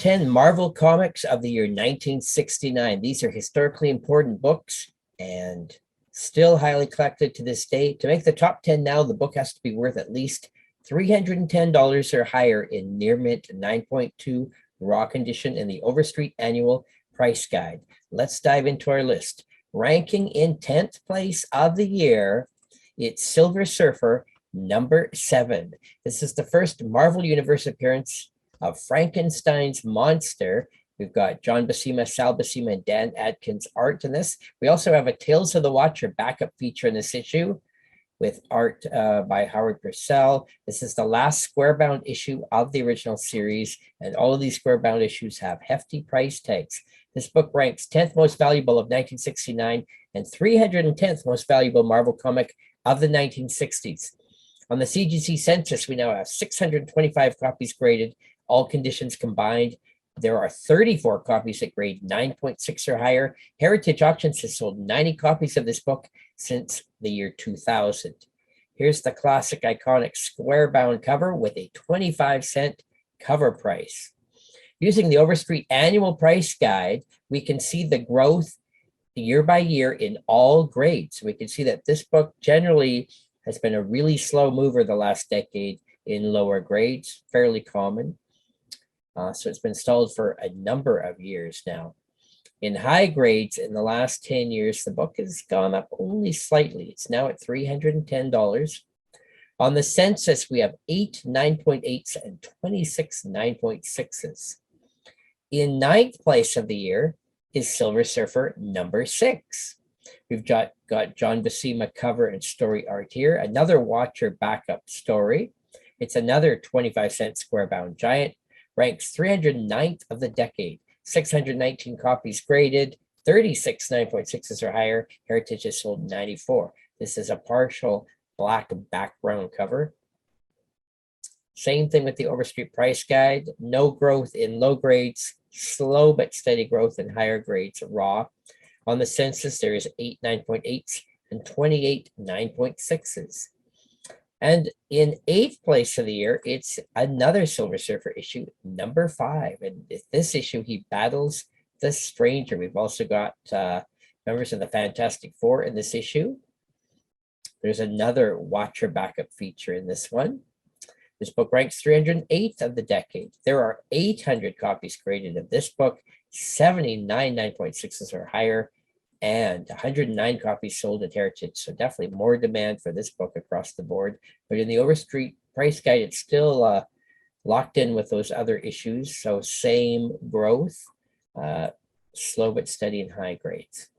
10 Marvel Comics of the year 1969. These are historically important books and still highly collected to this day. To make the top 10 now, the book has to be worth at least $310 or higher in near mint 9.2 raw condition in the Overstreet Annual Price Guide. Let's dive into our list. Ranking in 10th place of the year, it's Silver Surfer, number 7. This is the first Marvel Universe appearance of Frankensteins Monster. We've got John Buscema, Sal Buscema, and Dan Adkins art in this. We also have a Tales of the Watcher backup feature in this issue with art by Howard Purcell. This is the last square-bound issue of the original series, and all of these square-bound issues have hefty price tags. This book ranks 10th most valuable of 1969 and 310th most valuable Marvel comic of the 1960s. On the CGC census, we now have 625 copies graded, all conditions combined. There are 34 copies that grade 9.6 or higher. Heritage Auctions has sold 90 copies of this book since the year 2000. Here's the classic iconic square-bound cover with a 25-cent cover price. Using the Overstreet Annual Price Guide, we can see the growth year by year in all grades. We can see that this book generally has been a really slow mover the last decade in lower grades, fairly common. So it's been stalled for a number of years now. In high grades, in the last 10 years, the book has gone up only slightly. It's now at $310. On the census, we have 8 9.8s and 26 9.6s. In 9th place of the year is Silver Surfer, number 6. We've got John Buscema cover and story art here. Another Watcher backup story. It's another 25-cent square-bound giant. Ranks 309th of the decade. 619 copies graded. 36 9.6s or higher. Heritage has sold 94. This is a partial black background cover. Same thing with the Overstreet Price Guide. No growth in low grades. Slow but steady growth in higher grades raw. On the census, there is 8 9.8s and 28 9.6s. And in 8th place of the year, it's another Silver Surfer issue, number 5. And this issue, he battles the Stranger. We've also got members of the Fantastic Four in this issue. There's another Watcher backup feature in this one. This book ranks 308th of the decade. There are 800 copies graded of this book, 79 9.6s or higher, and 109 copies sold at Heritage. So definitely more demand for this book across the board. But in the Overstreet Price Guide, it's still locked in with those other issues. So same growth, slow but steady in high grades.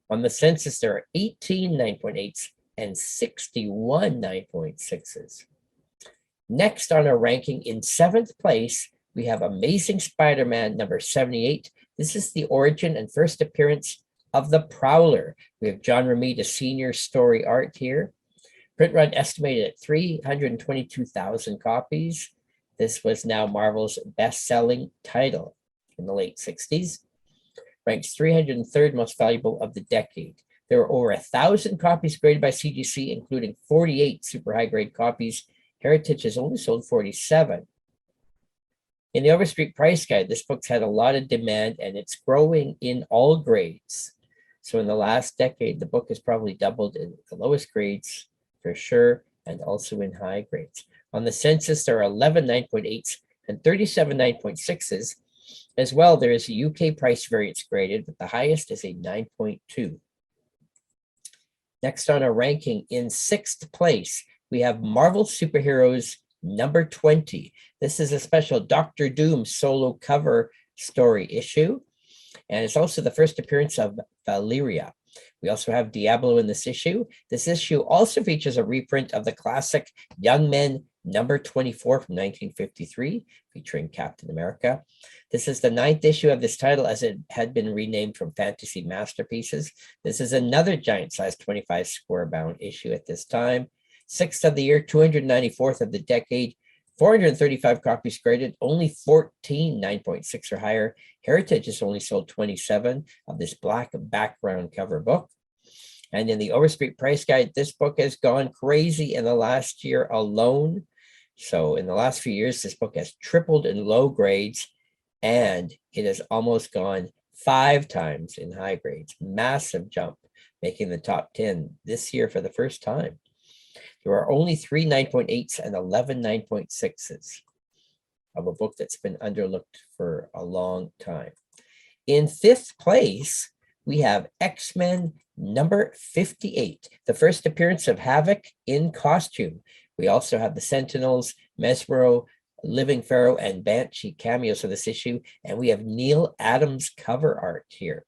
On the census, there are 18 9.8s and 61 9.6s. Next on our ranking, in 7th place, we have Amazing Spider-Man number 78. This is the origin and first appearance of the Prowler. We have John Romita Sr. story art here. Print run estimated at 322,000 copies. This was now Marvel's best-selling title in the late 60s. Ranks 303rd most valuable of the decade. There were over 1,000 copies graded by CGC, including 48 super high-grade copies. Heritage has only sold 47. In the Overstreet Price Guide, this book's had a lot of demand, and it's growing in all grades. So in the last decade, the book has probably doubled in the lowest grades for sure, and also in high grades. On the census, there are 11 9.8s and 37 9.6s. As well, there is a UK price variance graded, but the highest is a 9.2. Next on our ranking, in 6th place, we have Marvel Superheroes number 20. This is a special Doctor Doom solo cover story issue. And it's also the first appearance of Valeria. We also have Diablo in this issue. This issue also features a reprint of the classic Young Men number 24 from 1953, featuring Captain America. This is the 9th issue of this title, as it had been renamed from Fantasy Masterpieces. This is another giant-sized 25 square-bound issue at this time. 6th of the year, 294th of the decade, 435 copies graded, only 14 9.6 or higher. Heritage has only sold 27 of this black background cover book. And in the Overstreet Price Guide, this book has gone crazy in the last year alone. So in the last few years, this book has tripled in low grades and it has almost gone 5 times in high grades. Massive jump, making the top 10 this year for the first time. There are only 3 9.8s and 11 9.6s of a book that's been underlooked for a long time. In 5th place, we have X-Men number 58, the first appearance of Havoc in costume. We also have the Sentinels, Mesmero, Living Pharaoh, and Banshee cameos for this issue, and we have Neil Adams cover art here.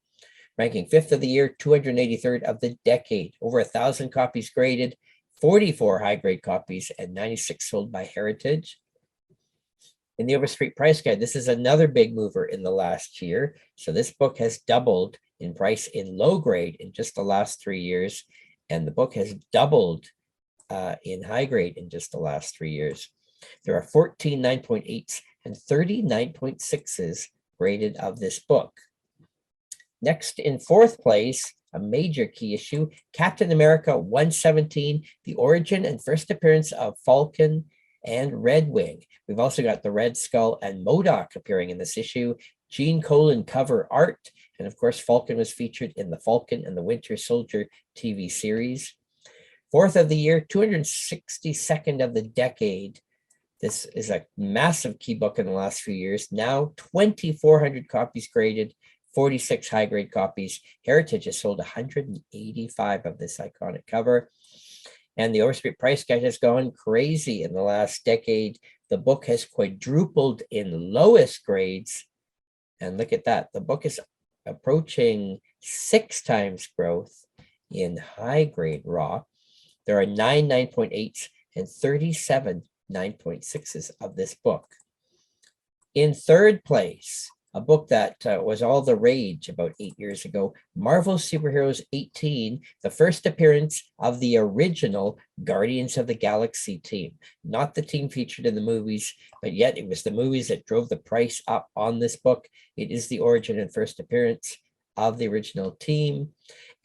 Ranking 5th of the year, 283rd of the decade, over 1,000 copies graded, 44 high-grade copies, and 96 sold by Heritage. In the Overstreet Price Guide, this is another big mover in the last year. So this book has doubled in price in low grade in just the last 3 years, and the book has doubled in high grade in just the last 3 years. There are 14 9.8s and 30 9.6s graded of this book. Next, in 4th place, a major key issue, Captain America 117, the origin and first appearance of Falcon and Red Wing. We've also got the Red Skull and MODOK appearing in this issue, Gene Colan cover art, and of course, Falcon was featured in the Falcon and the Winter Soldier TV series. 4th of the year, 262nd of the decade. This is a massive key book in the last few years. Now 2,400 copies graded, 46 high-grade copies. Heritage has sold 185 of this iconic cover. And the Overstreet Price Guide has gone crazy in the last decade. The book has quadrupled in lowest grades. And look at that. The book is approaching 6 times growth in high-grade raw. There are 9 9.8s and 37 9.6s of this book. In 3rd place, a book that was all the rage about 8 years ago, Marvel Superheroes 18, the first appearance of the original Guardians of the Galaxy team. Not the team featured in the movies, but yet it was the movies that drove the price up on this book. It is the origin and first appearance of the original team.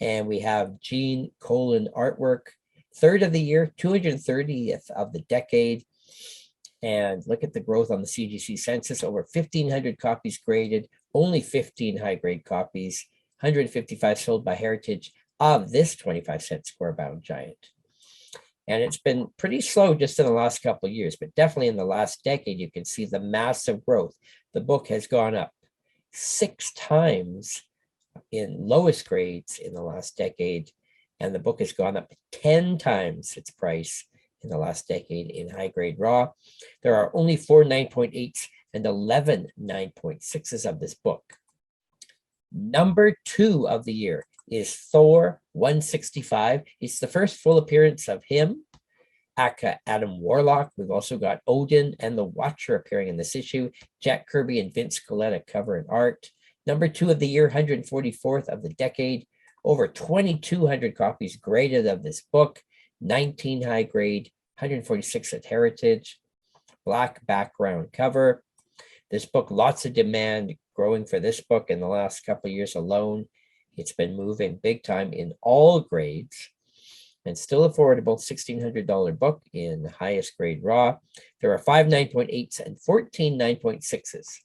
And we have Gene Colan artwork, 3rd of the year, 230th of the decade. And look at the growth on the CGC census, over 1,500 copies graded, only 15 high-grade copies, 155 sold by Heritage of this 25-cent square-bound giant. And it's been pretty slow just in the last couple of years, but definitely in the last decade, you can see the massive growth. The book has gone up 6 times in lowest grades in the last decade, and the book has gone up 10 times its price in the last decade in high-grade raw. There are only 4 9.8s and 11 9.6s of this book. Number 2 of the year is Thor 165. It's the first full appearance of him, aka Adam Warlock. We've also got Odin and the Watcher appearing in this issue, Jack Kirby and Vince Coletta cover and art. Number 2 of the year, 144th of the decade, over 2,200 copies graded of this book, 19 high grade, 146 at Heritage, black background cover. This book, lots of demand growing for this book in the last couple of years alone. It's been moving big time in all grades and still affordable, $1,600 book in the highest grade raw. There are 5 9.8s and 14 9.6s.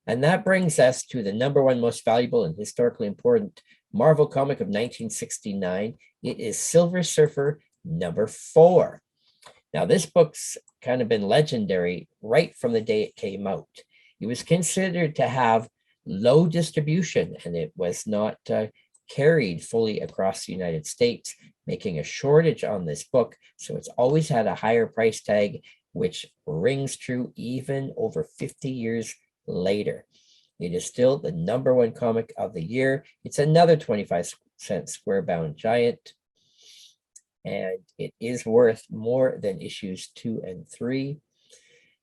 And that brings us to the number 1 most valuable and historically important Marvel comic of 1969. It is Silver Surfer number 4. Now, this book's kind of been legendary right from the day it came out. It was considered to have low distribution, and it was not carried fully across the United States, making a shortage on this book. So it's always had a higher price tag, which rings true even over 50 years later. It is still the number 1 comic of the year. It's another 25-cent square-bound giant, and it is worth more than issues 2 and 3.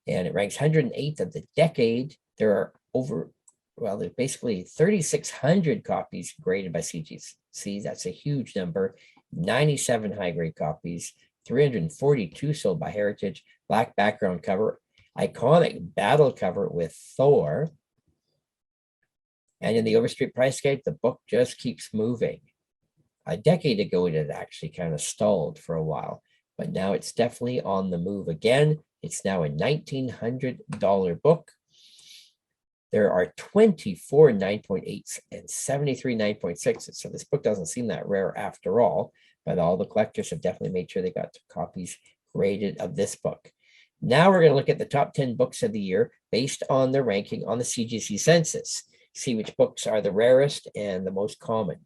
And it ranks 108th of the decade. There are there's basically 3,600 copies graded by CGC. That's a huge number. 97 high-grade copies, 342 sold by Heritage. Black background cover, iconic battle cover with Thor. And in the Overstreet Price Guide, the book just keeps moving. A decade ago, it had actually kind of stalled for a while, but now it's definitely on the move again. It's now a $1,900 book. There are 24 9.8s and 73 9.6s. So this book doesn't seem that rare after all, but all the collectors have definitely made sure they got copies graded of this book. Now we're going to look at the top 10 books of the year based on their ranking on the CGC census. See which books are the rarest and the most common.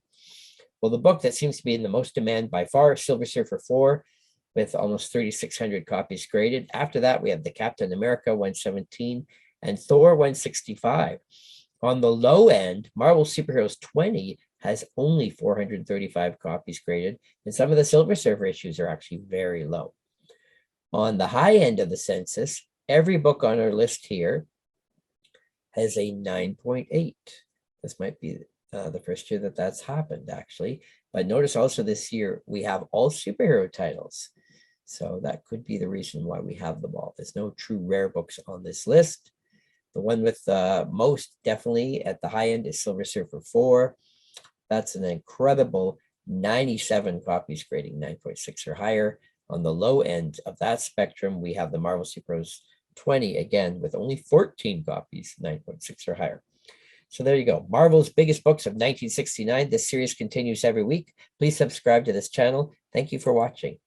Well, the book that seems to be in the most demand by far is Silver Surfer 4, with almost 3,600 copies graded. After that, we have the Captain America 117 and Thor 165. On the low end, Marvel Superheroes 20 has only 435 copies graded, and some of the Silver Surfer issues are actually very low. On the high end of the census, every book on our list here has a 9.8. This might be the first year that that's happened, actually. But notice also this year, we have all superhero titles. So that could be the reason why we have them all. There's no true rare books on this list. The one with the most definitely at the high end is Silver Surfer 4. That's an incredible 97 copies grading 9.6 or higher. On the low end of that spectrum, we have the Marvel Superheroes 20, again, with only 14 copies, 9.6 or higher. So there you go. Marvel's biggest books of 1969. This series continues every week. Please subscribe to this channel. Thank you for watching.